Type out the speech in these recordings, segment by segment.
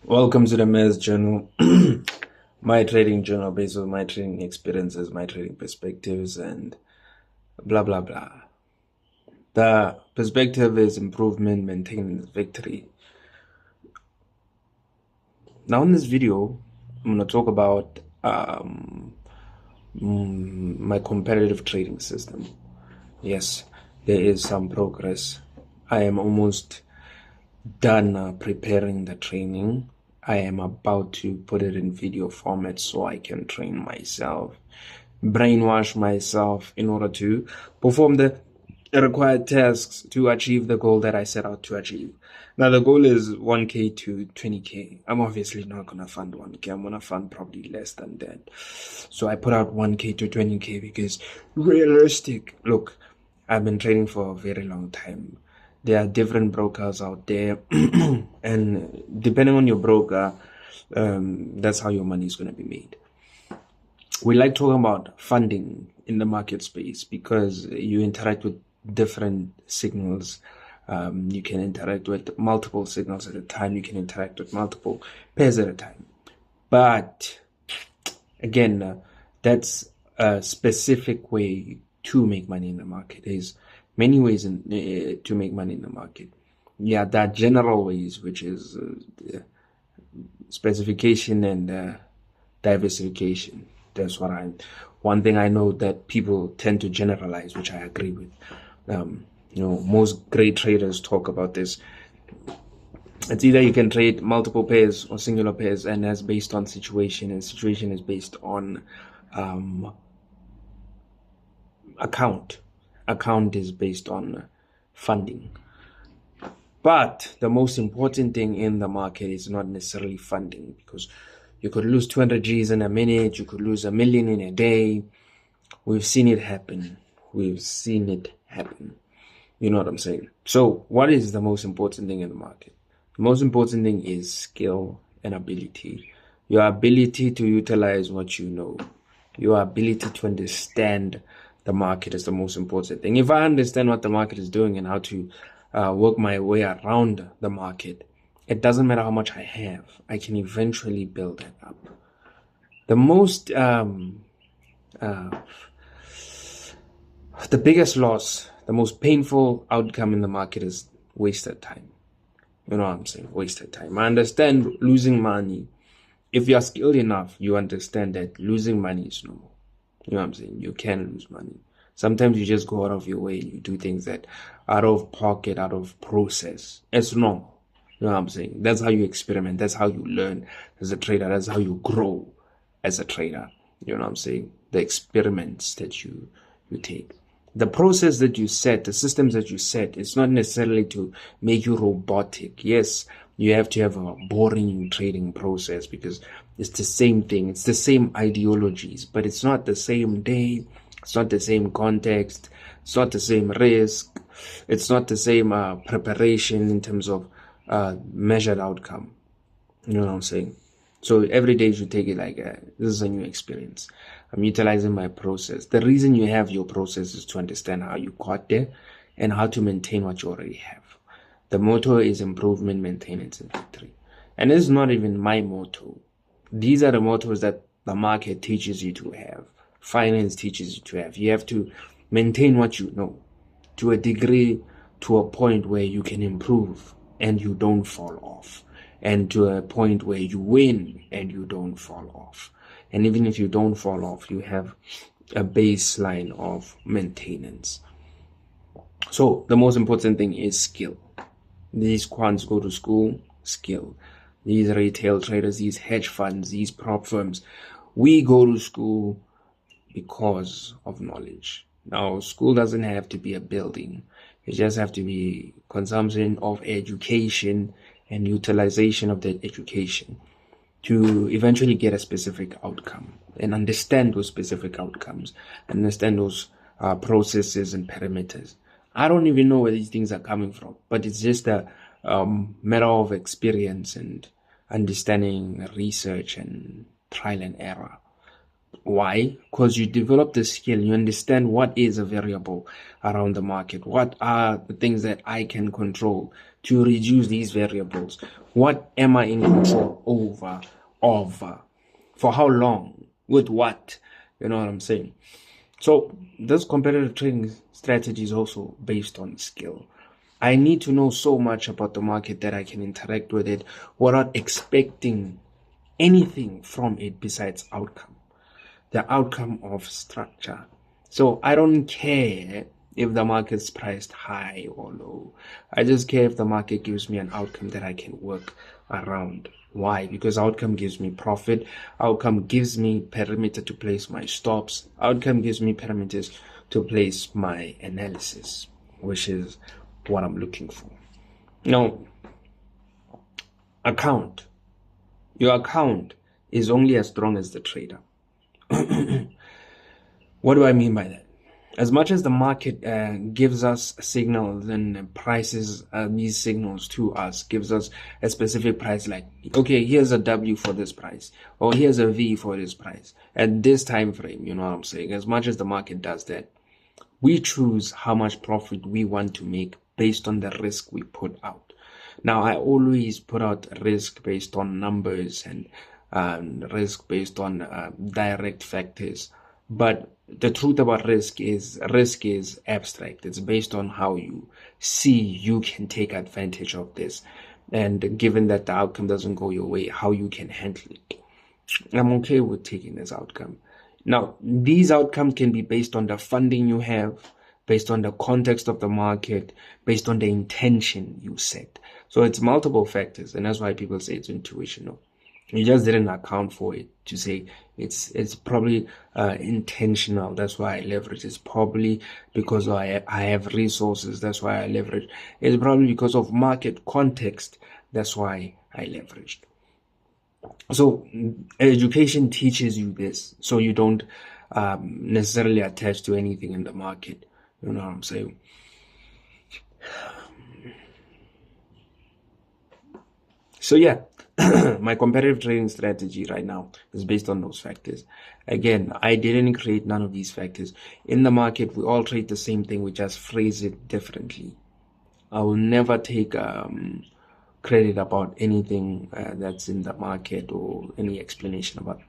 Welcome to the Mayor's Journal, my trading journal based on my trading experiences, my trading perspectives, and blah blah blah. The perspective is improvement, maintenance, victory. Now, in this video, I'm going to talk about my competitive trading system. Yes, there is some progress. I am almost done preparing the training. I am about to put it in video format so I can train myself, brainwash myself in order to perform the required tasks to achieve the goal that I set out to achieve. Now, the goal is 1K to 20K. I'm obviously not going to fund 1K. I'm going to fund probably less than that. So I put out 1K to 20K because realistic. Look, I've been trading for a very long time. There are different brokers out there, and depending on your broker, that's how your money is going to be made. We like talking about funding in the market space because you interact with different signals. You can interact with multiple signals at a time. You can interact with multiple pairs at a time. But again, that's a specific way to make money in the market. There's many ways to make money in the market. Yeah, there are general ways, which is specification and diversification. That's what one thing I know that people tend to generalize, which I agree with. Most great traders talk about this. It's either you can trade multiple pairs or singular pairs, and that's based on situation, and situation is based on account. Account is based on funding. But the most important thing in the market is not necessarily funding, because you could lose 200 G's in a minute, you could lose 1 million in a day. We've seen it happen. We've seen it happen. You know what I'm saying? So what is the most important thing in the market? The most important thing is skill and ability. Your ability to utilize what you know. Your ability to understand the market is the most important thing. If I understand what the market is doing and how to work my way around the market, it doesn't matter how much I have. I can eventually build it up. The most, the biggest loss, the most painful outcome in the market is wasted time. You know what I'm saying? Wasted time. I understand losing money. If you're skilled enough, you understand that losing money is normal. You know what I'm saying? You can lose money. Sometimes you just go out of your way and you do things that out of pocket, out of process. It's normal. You know what I'm saying? That's how you experiment. That's how you learn as a trader. That's how you grow as a trader. You know what I'm saying? The experiments that you take. The process that you set, the systems that you set, it's not necessarily to make you robotic. Yes, you have to have a boring trading process because it's the same thing. It's the same ideologies, but it's not the same day. It's not the same context. It's not the same risk. It's not the same preparation in terms of measured outcome. You know what I'm saying? So every day you should take it like this is a new experience. I'm utilizing my process. The reason you have your process is to understand how you got there and how to maintain what you already have. The motto is improvement, maintenance, and victory. And this is not even my motto. These are the mottos that the market teaches you to have. Finance teaches you to have. You have to maintain what you know to a degree, to a point where you can improve and you don't fall off, and to a point where you win and you don't fall off. And even if you don't fall off, you have a baseline of maintenance. So the most important thing is skill. These quants go to school, skill. These retail traders, these hedge funds, these prop firms, we go to school because of knowledge. Now, school doesn't have to be a building. It just have to be consumption of education and utilization of that education to eventually get a specific outcome and understand those specific outcomes, understand those processes and parameters. I don't even know where these things are coming from, but it's just a matter of experience and understanding research and trial and error. Why? Because you develop the skill, you understand what is a variable around the market, what are the things that I can control to reduce these variables, what am I in control over, for how long, with what, you know what I'm saying? So this competitive trading strategy is also based on skill. I need to know so much about the market that I can interact with it without expecting anything from it besides outcome, the outcome of structure. So I don't care if the market's priced high or low. I just care if the market gives me an outcome that I can work around. Why? Because outcome gives me profit. Outcome gives me perimeter to place my stops. Outcome gives me parameters to place my analysis, which is what I'm looking for. Now, your account is only as strong as the trader. What do I mean by that? As much as the market gives us signals and prices these signals to us, gives us a specific price, like, okay, here's a W for this price, or here's a V for this price at this time frame, you know what I'm saying? As much as the market does that, we choose how much profit we want to make based on the risk we put out. Now, I always put out risk based on numbers and risk based on direct factors. But the truth about risk is abstract. It's based on how you see you can take advantage of this. And given that the outcome doesn't go your way, how you can handle it. I'm okay with taking this outcome. Now, these outcomes can be based on the funding you have, based on the context of the market, based on the intention you set. So it's multiple factors, and that's why people say it's intuitional. You just didn't account for it to say it's probably intentional. That's why I leverage. It's probably because I have resources. That's why I leverage. It's probably because of market context. That's why I leveraged. So education teaches you this, so you don't necessarily attach to anything in the market. You know what I'm saying? So yeah, my competitive trading strategy right now is based on those factors. Again, I didn't create none of these factors. In the market, we all trade the same thing, we just phrase it differently. I will never take credit about anything that's in the market or any explanation about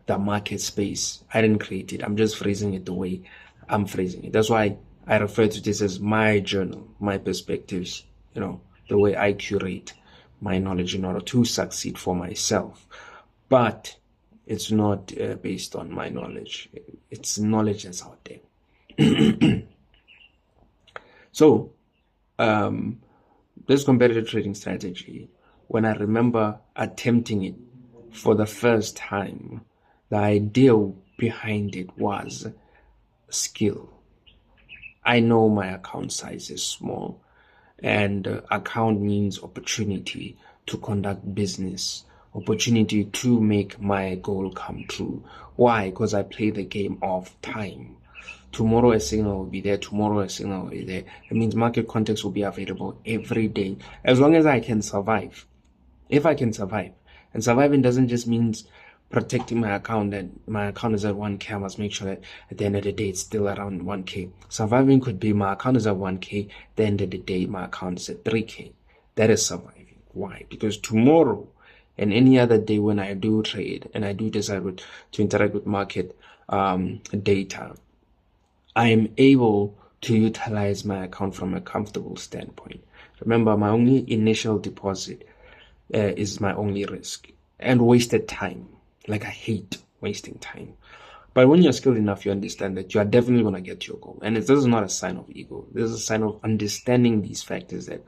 the market space. I didn't create it. I'm just phrasing it the way I'm phrasing it. That's why I refer to this as my journal, my perspectives, you know, the way I curate my knowledge in order to succeed for myself. But it's not based on my knowledge. It's knowledge that's out there. So, this competitive trading strategy, when I remember attempting it for the first time, the idea behind it was skill. I know my account size is small, and account means opportunity to conduct business, opportunity to make my goal come true. Why? Because I play the game of time. Tomorrow a signal will be there, tomorrow a signal will be there. It means market context will be available every day, as long as I can survive. If I can survive. And surviving doesn't just mean protecting my account, and my account is at 1K, I must make sure that at the end of the day it's still around 1K. Surviving could be my account is at 1K, at the end of the day my account is at 3K. That is surviving. Why? Because tomorrow and any other day when I do trade and I do decide to interact with market data, I am able to utilize my account from a comfortable standpoint. Remember, my only initial deposit is my only risk, and wasted time. Like, I hate wasting time. But when you're skilled enough, you understand that you are definitely going to get your goal. And this is not a sign of ego. This is a sign of understanding these factors, that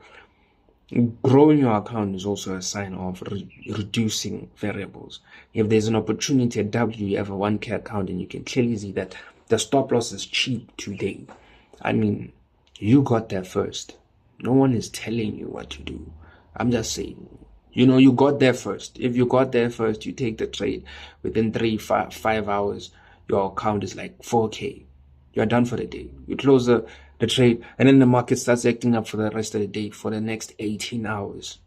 growing your account is also a sign of reducing variables. If there's an opportunity at W, you have a 1K account, and you can clearly see that the stop loss is cheap today. I mean, you got there first. No one is telling you what to do. I'm just saying, you know, you got there first. If you got there first, you take the trade. Within 5 hours, your account is like 4K. You're done for the day. You close the trade, and then the market starts acting up for the rest of the day, for the next 18 hours.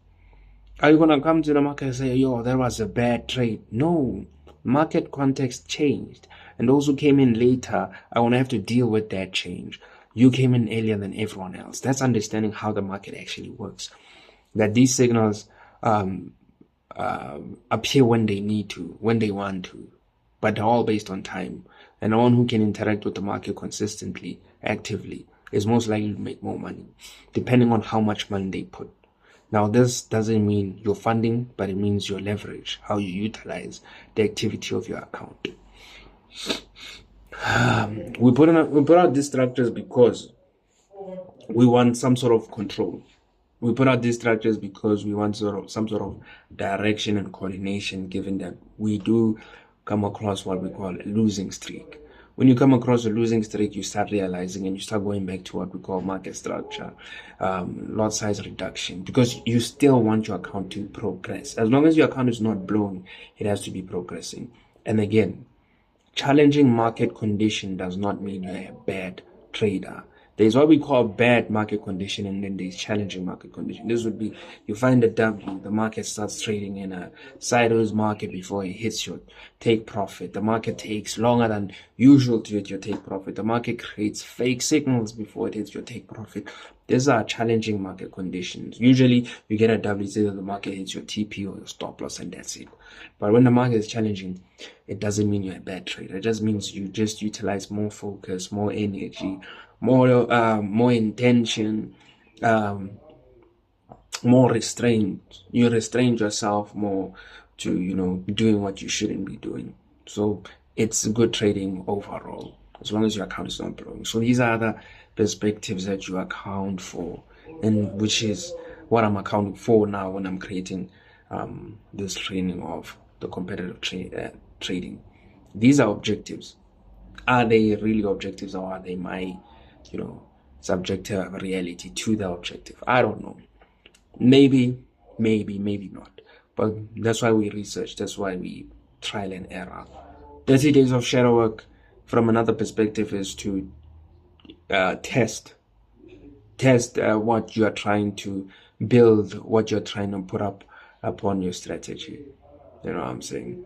Are you going to come to the market and say, yo, that was a bad trade? No. Market context changed. And those who came in later are going to have to deal with that change. You came in earlier than everyone else. That's understanding how the market actually works. That these signals appear when they need to, when they want to, but they're all based on time. And the one who can interact with the market consistently, actively, is most likely to make more money, depending on how much money they put. Now, this doesn't mean your funding, but it means your leverage, how you utilize the activity of your account. We put out these structures because we want some sort of control. We put out these structures because we want some sort of direction and coordination, given that we do come across what we call a losing streak. When you come across a losing streak, you start realizing and you start going back to what we call market structure, lot size reduction, because you still want your account to progress. As long as your account is not blowing, it has to be progressing. And again, challenging market condition does not mean you're a bad trader. There's what we call bad market condition, and then there's challenging market condition. This would be, you find a W, the market starts trading in a sideways market before it hits your take profit. The market takes longer than usual to hit your take profit. The market creates fake signals before it hits your take profit. These are challenging market conditions. Usually you get a W, say that the market hits your TP or your stop loss, and that's it. But when the market is challenging, it doesn't mean you're a bad trader. It just means you just utilize more focus, more energy, more intention, more restraint. You restrain yourself more to, doing what you shouldn't be doing. So it's good trading overall, as long as your account is not blowing. So these are the perspectives that you account for, and which is what I'm accounting for now when I'm creating this training of the competitive trading. These are objectives. Are they really objectives, or are they my subjective reality to the objective? I don't know. Maybe not. But that's why we research. That's why we trial and error. 30 days of shadow work, from another perspective, is to test what you are trying to build, what you're trying to put up upon your strategy. You know what I'm saying?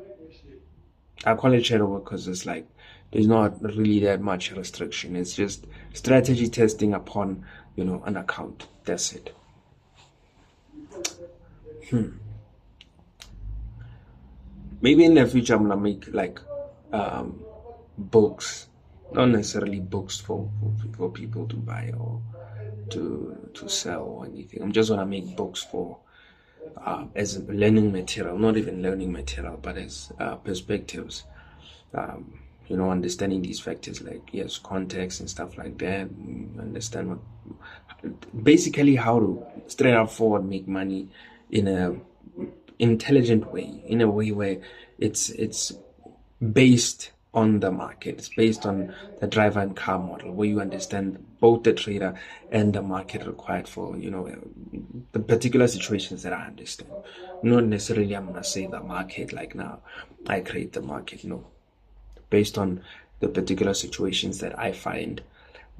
I call it shadow work because it's like there's not really that much restriction. It's just strategy testing upon, an account. That's it. Maybe in the future I'm gonna make books, not necessarily books for people to buy or to sell or anything. I'm just gonna make books for as learning material, not even learning material, but as perspectives. Understanding these factors like, context and stuff like that, understand basically how to straight up forward make money in a intelligent way, in a way where it's based on the market. It's based on the driver and car model, where you understand both the trader and the market required for, the particular situations that I understand. Not necessarily I'm gonna say the market like now I create the market. No. Based on the particular situations that I find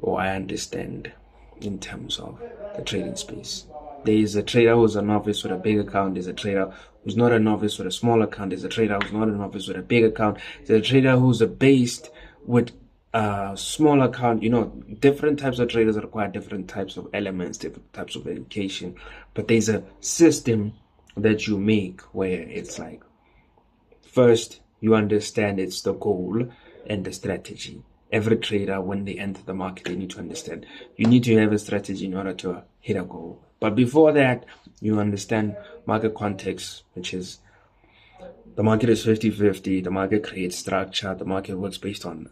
or I understand in terms of the trading space. There is a trader who's a novice with a big account. There's a trader who's not a novice with a small account. There's a trader who's not a novice with a big account. There's a trader who's based with a small account. Different types of traders require different types of elements, different types of education. But there's a system that you make where it's like, first, you understand it's the goal and the strategy. Every trader, when they enter the market, they need to understand you need to have a strategy in order to hit a goal. But before that, you understand market context, which is the market is 50-50. The market creates structure. The market works based on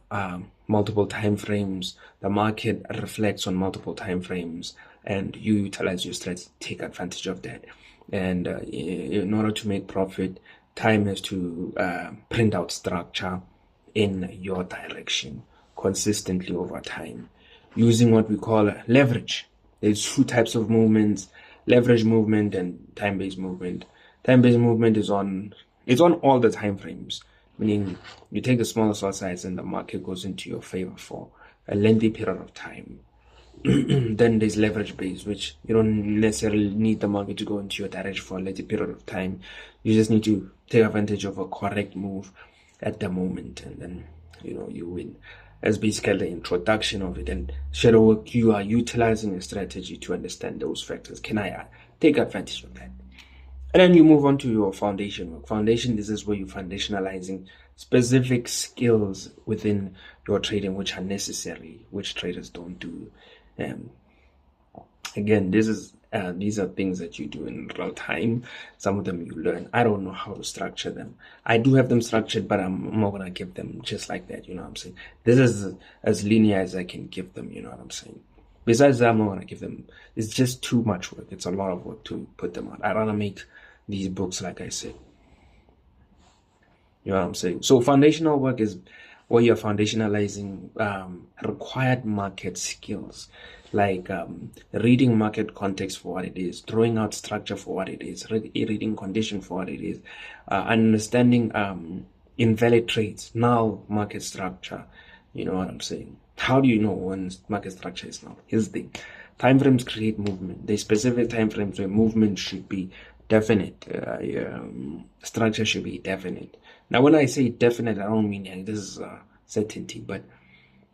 multiple time frames. The market reflects on multiple time frames, and you utilize your strategy, take advantage of that. And in order to make profit, time is to print out structure in your direction consistently over time, using what we call leverage. There's two types of movements: leverage movement and time-based movement. Time-based movement is on all the time frames, meaning you take the smallest lot size and the market goes into your favor for a lengthy period of time. Then there's leverage based, which you don't necessarily need the market to go into your direction for a lengthy period of time. You just need to take advantage of a correct move at the moment, and then you win. That's basically the introduction of it. And shadow work, you are utilizing a strategy to understand those factors. Can I take advantage of that? And then you move on to your foundation work. Foundation, this is where you're foundationalizing specific skills within your trading which are necessary, which traders don't do. Again, these are things that you do in real time. Some of them you learn. I don't know how to structure them. I do have them structured, but I'm not gonna give them just like that. You know what I'm saying? This is as linear as I can give them. You know what I'm saying? Besides that, I'm not gonna give them. It's just too much work. It's a lot of work to put them out. I rather make these books, like I said. You know what I'm saying? So foundational work is where you're foundationalizing required market skills, like reading market context for what it is, throwing out structure for what it is, reading condition for what it is, understanding invalid trades, null market structure. You know what I'm saying? How do you know when market structure is null? Here's the thing. Time frames create movement. There's specific time frames where movement should be definite. Structure should be definite. Now, when I say definite, I don't mean like this is certainty, but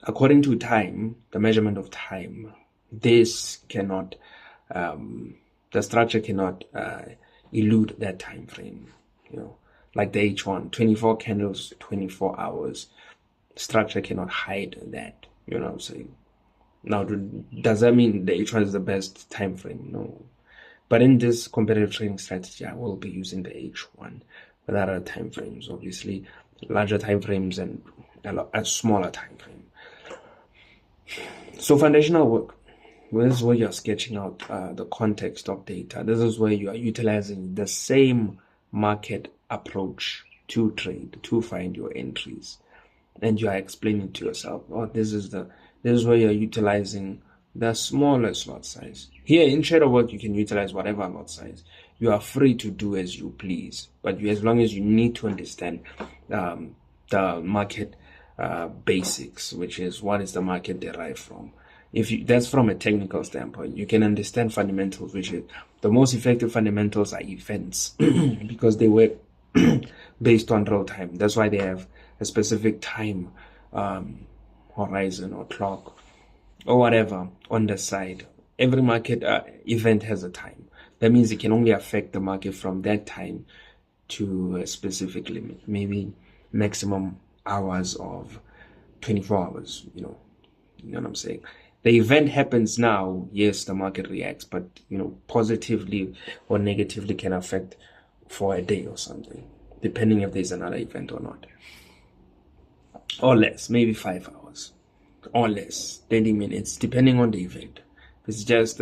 according to time, the measurement of time, this cannot, the structure cannot elude that time frame. Like the H1, 24 candles, 24 hours. Structure cannot hide that. You know what I'm saying? Now, does that mean the H1 is the best time frame? No. But in this competitive trading strategy, I will be using the H1 with other time frames, obviously larger time frames and a smaller time frame. So foundational work, this is where you're sketching out the context of data. This is where you are utilizing the same market approach to trade, to find your entries, and you are explaining to yourself, oh, this is where you're utilizing the smallest lot size. Here in shadow work, you can utilize whatever lot size. You are free to do as you please, but as long as you need to understand the market basics, which is what is the market derived from. That's from a technical standpoint. You can understand fundamentals, which is the most effective fundamentals are events because they work based on real time. That's why they have a specific time horizon or clock or whatever on the side. Every market event has a time. That means it can only affect the market from that time to a specific limit, maybe maximum hours of 24 hours. You know what I'm saying? The event happens now, yes, the market reacts, but positively or negatively can affect for a day or something, depending if there's another event or not. Or less, maybe 5 hours. Or less, 30 minutes, depending on the event. If it's just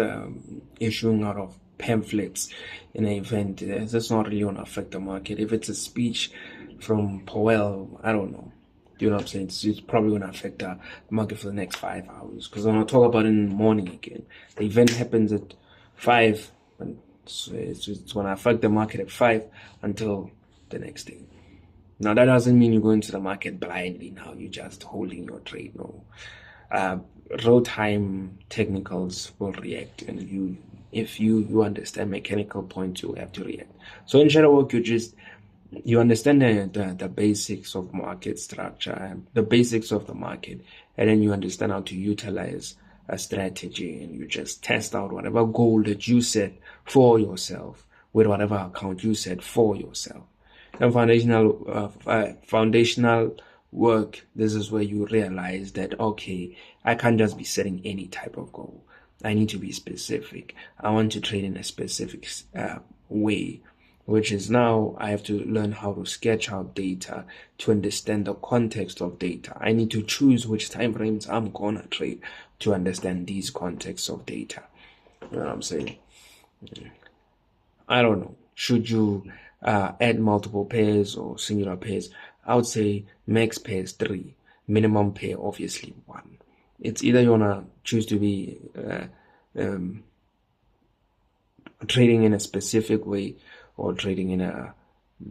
issuing out of pamphlets in an event, that's not really going to affect the market. If it's a speech from Powell, I don't know. You know what I'm saying? It's probably going to affect the market for the next 5 hours. Because I'm going to talk about it in the morning again. The event happens at 5, and it's going to affect the market at 5 until the next day. Now, that doesn't mean you're going to the market blindly now. You're just holding your trade. No. Real-time technicals will react, and if you understand mechanical points, you have to react. So in shadow work, you understand the basics of market structure, the basics of the market, and then you understand how to utilize a strategy, and you just test out whatever goal that you set for yourself with whatever account you set for yourself. And foundational work, this is where you realize that, okay, I can't just be setting any type of goal. I need to be specific. I want to trade in a specific way, which is now I have to learn how to sketch out data to understand the context of data. I need to choose which time frames I'm gonna trade to understand these contexts of data. You know what I'm saying? I don't know. Should you add multiple pairs or singular pairs? I would say max pairs 3, minimum pair obviously 1. It's either you wanna choose to be trading in a specific way or trading in a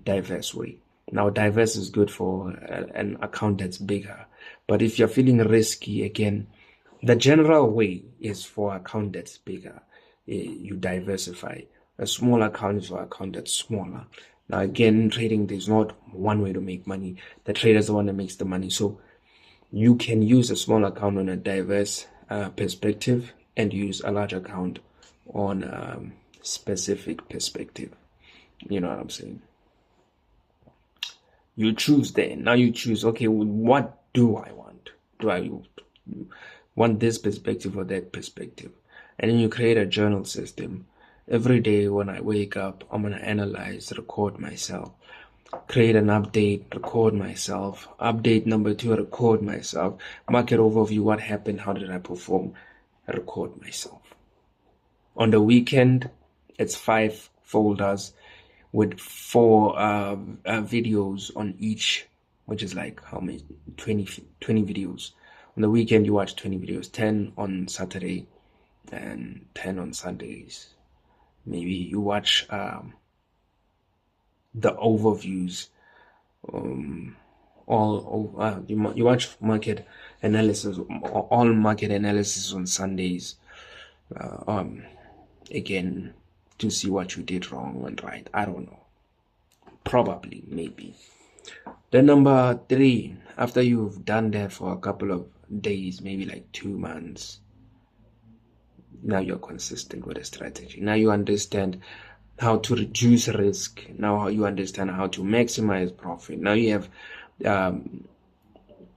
diverse way. Now, diverse is good for an account that's bigger, but if you're feeling risky, again, the general way is for account that's bigger. You diversify. A small account is for account that's smaller. Now again, in trading, there's not one way to make money. The trader is the one that makes the money. So you can use a small account on a diverse perspective and use a large account on specific perspective. You know what I'm saying? You choose then. Now you choose, okay, what do I want? Do I want this perspective or that perspective? And then you create a journal system. Every day when I wake up, I'm going to analyze, record myself, create an update, record myself, update number 2, record myself, market overview, what happened, how did I perform, record myself. On the weekend, it's 5 folders with 4 videos on each, which is like how many? 20 videos. On the weekend, you watch 20 videos, 10 on Saturday and 10 on Sundays. Maybe you watch the overviews, you watch market analysis, all market analysis on Sundays, again, to see what you did wrong and right. I don't know. Probably, maybe. Then number 3, after you've done that for a couple of days, maybe like 2 months, now you're consistent with a strategy. Now you understand how to reduce risk. Now you understand how to maximize profit. Now you have, I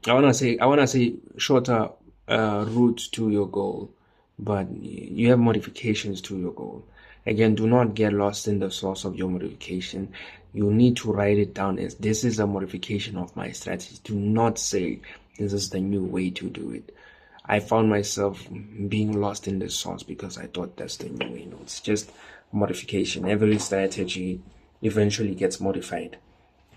wanna say shorter routes to your goal, but you have modifications to your goal. Again, do not get lost in the source of your modification. You need to write it down as, this is a modification of my strategy. Do not say this is the new way to do it. I found myself being lost in the source because I thought that's the new way. No, it's just a modification. Every strategy eventually gets modified.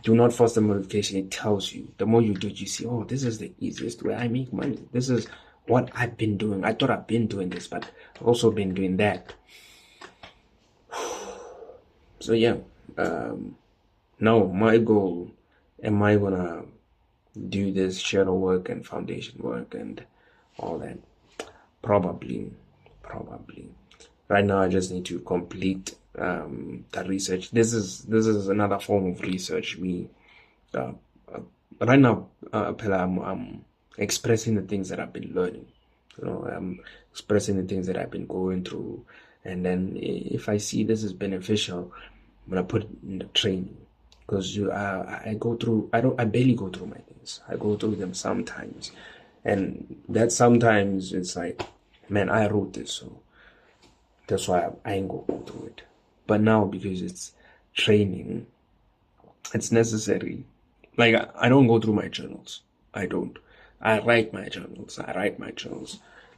Do not force the modification. It tells you. The more you do it, you see, oh, this is the easiest way I make money. This is what I've been doing. I thought I've been doing this, but I've also been doing that. So yeah, now my goal, am I gonna do this shadow work and foundation work and all that? Probably. Right now, I just need to complete the research. This is another form of research. Right now, I'm expressing the things that I've been learning. I'm expressing the things that I've been going through, and then if I see this is beneficial, I'm gonna put it in the training. Because I barely go through my things. I go through them sometimes. And that sometimes it's like, man, I wrote this, so that's why I ain't go through it. But now, because it's training, it's necessary. Like, I don't go through my journals. I don't. I write my journals.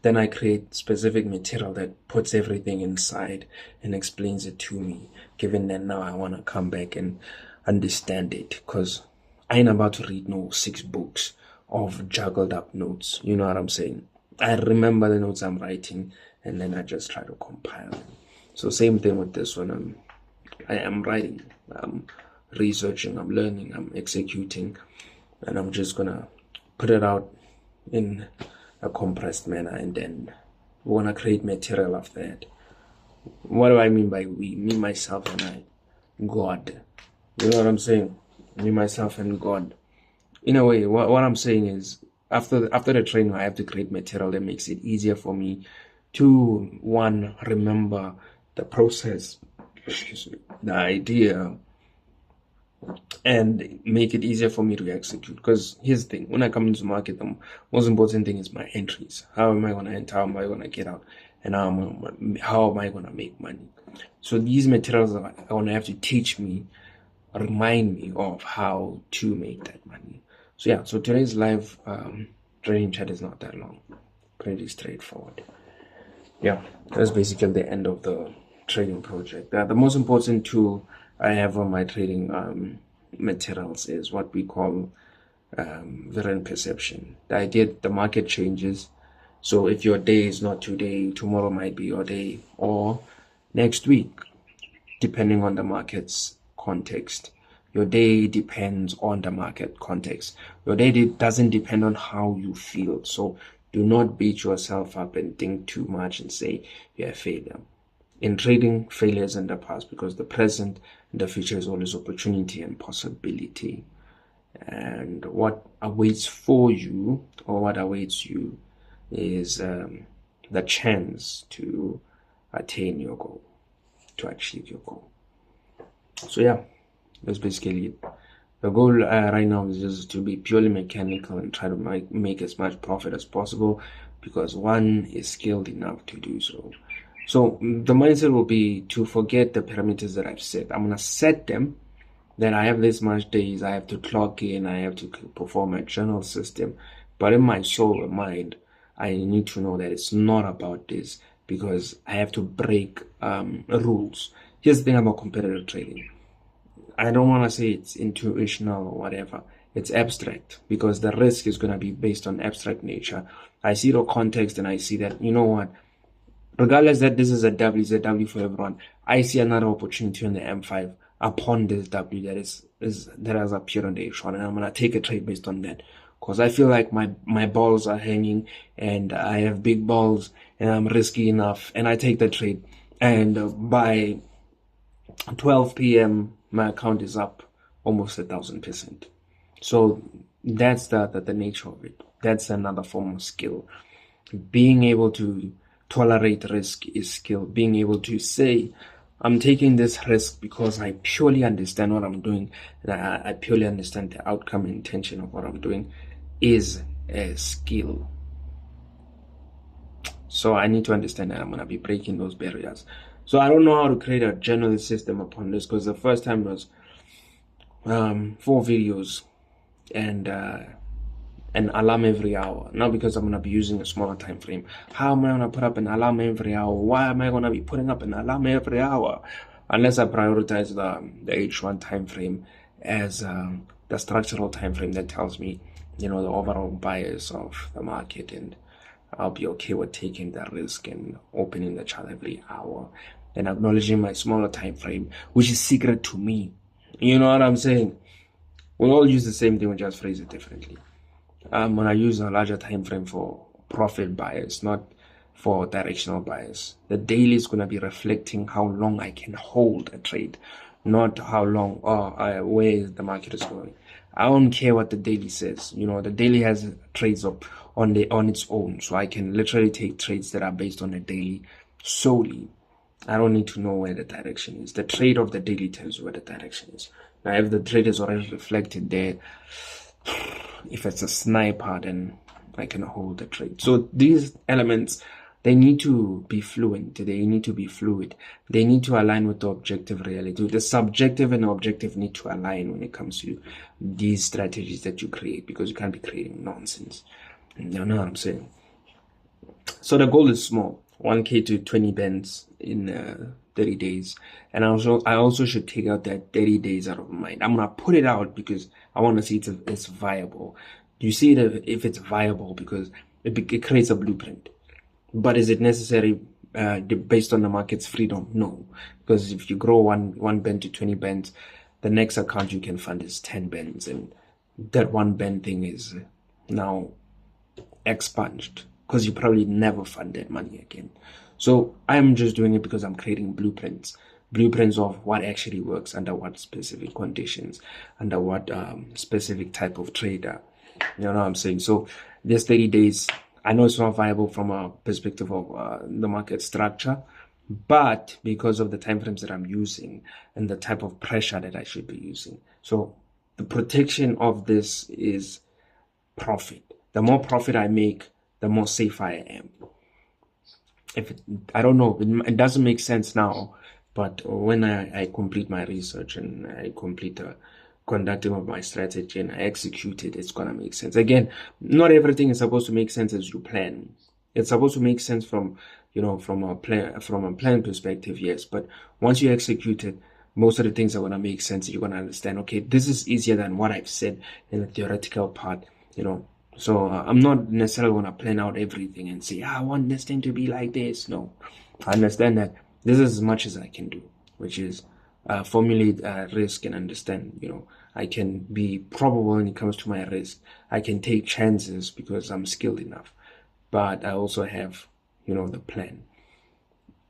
Then I create specific material that puts everything inside and explains it to me, given that now I want to come back and understand it, because I ain't about to read no 6 books of juggled up notes. You know what I'm saying? I remember the notes I'm writing, and then I just try to compile them. So same thing with this one. I am writing, I'm researching, I'm learning, I'm executing, and I'm just gonna put it out in a compressed manner, and then we wanna create material of that. What do I mean by we? Me, myself, and I. God. You know what I'm saying? Me, myself, and God. In a way, what I'm saying is, after the training, I have to create material that makes it easier for me to, 1, remember the process, the idea, and make it easier for me to execute. Because here's the thing, when I come into the market, the most important thing is my entries. How am I going to enter? How am I going to get out? And how am I going to make money? So these materials are going to have to teach me, remind me of how to make that money. So yeah, so today's live training chat is not that long. Pretty straightforward. Yeah, that's basically the end of the trading project. The most important tool I have on my trading materials is what we call variant perception. The idea that the market changes. So if your day is not today, tomorrow might be your day, or next week, depending on the market's context. Your day depends on the market context. Your day doesn't depend on how you feel. So do not beat yourself up and think too much and say you're a failure. In trading, failure is in the past, because the present the future is always opportunity and possibility. And what awaits for you, or what awaits you, is the chance to attain your goal, to achieve your goal. So yeah, that's basically it. The goal right now is just to be purely mechanical and try to make as much profit as possible, because one is skilled enough to do so. So the mindset will be to forget the parameters that I've set. I'm going to set them, that I have this much days, I have to clock in, I have to perform a journal system. But in my soul and mind, I need to know that it's not about this, because I have to break rules. Here's the thing about competitive trading. I don't want to say it's intuitional or whatever. It's abstract, because the risk is going to be based on abstract nature. I see the context and I see that, you know what, regardless that this is a W, it's a W for everyone. I see another opportunity on the M5 upon this W that has appeared on the H1, and I'm going to take a trade based on that. Because I feel like my balls are hanging and I have big balls and I'm risky enough, and I take the trade. And by 12 p.m., my account is up almost 1,000%. So that's the nature of it. That's another form of skill. Being able to tolerate risk is skill. Being able to say, I'm taking this risk because I purely understand what I'm doing, and I purely understand the outcome and intention of what I'm doing, is a skill. So I need to understand that I'm going to be breaking those barriers. So I don't know how to create a journalist system upon this, because the first time was 4 videos and an alarm every hour. Now, because I'm going to be using a smaller time frame, how am I going to put up an alarm every hour? Why am I going to be putting up an alarm every hour? Unless I prioritize the H1 time frame as the structural time frame that tells me, the overall bias of the market, and I'll be okay with taking that risk and opening the chart every hour and acknowledging my smaller time frame, which is secret to me. You know what I'm saying? We all use the same thing, we just phrase it differently. When I use a larger time frame for profit bias, not for directional bias. The daily is going to be reflecting how long I can hold a trade, not how long where the market is going. I don't care what the daily says. The daily has trades up on its own, so I can literally take trades that are based on the daily solely. I don't need to know where the direction is. The trade of the daily tells you where the direction is. Now, if the trade is already reflected there, if it's a sniper, then I can hold the trade. So these elements, they need to be fluent. They need to be fluid. They need to align with the objective reality. The subjective and the objective need to align when it comes to these strategies that you create, because you can't be creating nonsense. You know what I'm saying? So the goal is small, 1K to 20 bands in 30 days. And I also should take out that 30 days out of mind. I'm going to put it out because I want to see it's viable. You see it if it's viable, because it creates a blueprint. But is it necessary based on the market's freedom? No. Because if you grow one band to 20 bands, the next account you can fund is 10 bands. And that one band thing is now expunged, because you probably never fund that money again. So I'm just doing it because I'm creating blueprints of what actually works under what specific conditions, under what specific type of trader. You know what I'm saying? So there's 30 days. I know it's not viable from a perspective of the market structure, but because of the timeframes that I'm using and the type of pressure that I should be using. So the protection of this is profit. The more profit I make, the more safe I am. I don't know, it doesn't make sense now, but when I complete my research and I complete the conducting of my strategy and I execute it, it's gonna make sense. Again, not everything is supposed to make sense as you plan. It's supposed to make sense from a plan perspective, yes. But once you execute it, most of the things are gonna make sense. You're gonna understand, okay, this is easier than what I've said in the theoretical part, So I'm not necessarily going to plan out everything and say, I want this thing to be like this. No, I understand that this is as much as I can do, which is formulate risk and understand, I can be probable when it comes to my risk. I can take chances because I'm skilled enough. But I also have, the plan.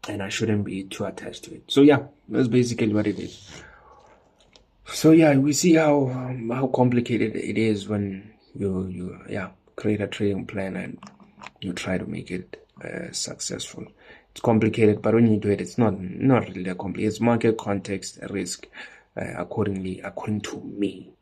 And I shouldn't be too attached to it. So yeah, that's basically what it is. So yeah, we see how complicated it is when you create a trading plan and you try to make it successful. It's complicated, but when you do it, it's not really that complicated. It's market context risk, according to me.